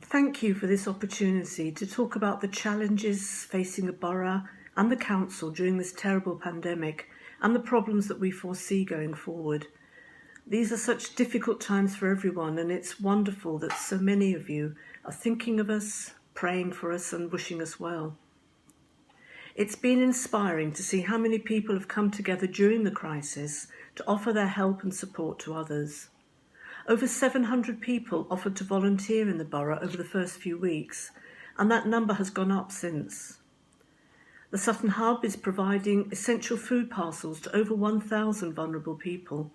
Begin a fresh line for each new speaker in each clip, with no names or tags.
Thank you for this opportunity to talk about the challenges facing the borough and the council during this terrible pandemic and the problems that we foresee going forward. These are such difficult times for everyone, and it's wonderful that so many of you are thinking of us, praying for us and wishing us well. It's been inspiring to see how many people have come together during the crisis to offer their help and support to others. Over 700 people offered to volunteer in the borough over the first few weeks, and that number has gone up since. The Sutton Hub is providing essential food parcels to over 1,000 vulnerable people,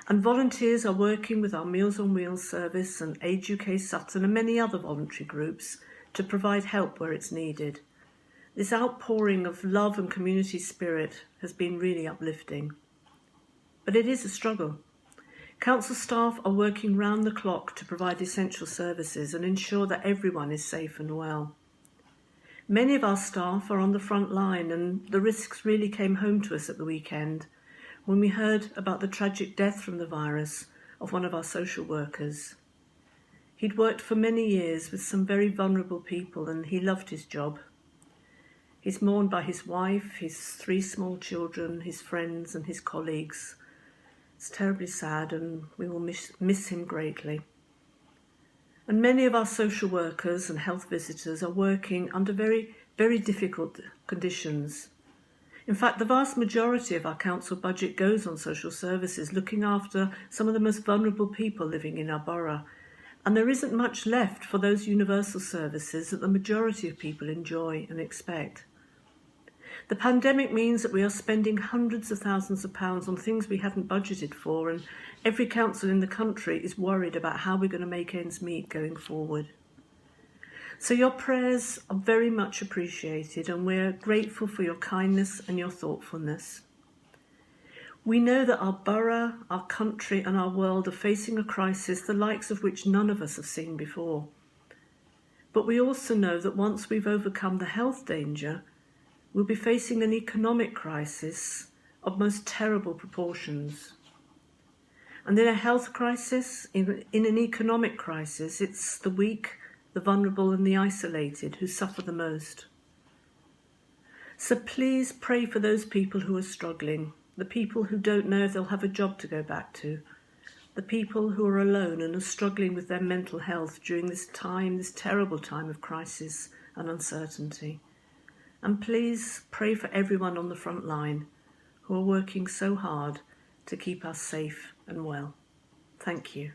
and volunteers are working with our Meals on Wheels service and Age UK Sutton and many other voluntary groups to provide help where it's needed. This outpouring of love and community spirit has been really uplifting. But it is a struggle. Council staff are working round the clock to provide essential services and ensure that everyone is safe and well. Many of our staff are on the front line, and the risks really came home to us at the weekend when we heard about the tragic death from the virus of one of our social workers. He'd worked for many years with some very vulnerable people, and he loved his job. He's mourned by his wife, his 3 small children, his friends and his colleagues. It's terribly sad, and we will miss him greatly. And many of our social workers and health visitors are working under very, very difficult conditions. In fact, the vast majority of our council budget goes on social services, looking after some of the most vulnerable people living in our borough. And there isn't much left for those universal services that the majority of people enjoy and expect. The pandemic means that we are spending hundreds of thousands of pounds on things we hadn't budgeted for, and every council in the country is worried about how we're going to make ends meet going forward. So your prayers are very much appreciated, and we're grateful for your kindness and your thoughtfulness. We know that our borough, our country and our world are facing a crisis the likes of which none of us have seen before. But we also know that once we've overcome the health danger, we'll be facing an economic crisis of most terrible proportions. And in a health crisis, in an economic crisis, it's the weak, the vulnerable and the isolated who suffer the most. So please pray for those people who are struggling, the people who don't know if they'll have a job to go back to, the people who are alone and are struggling with their mental health during this time, this terrible time of crisis and uncertainty. And please pray for everyone on the front line who are working so hard to keep us safe and well. Thank you.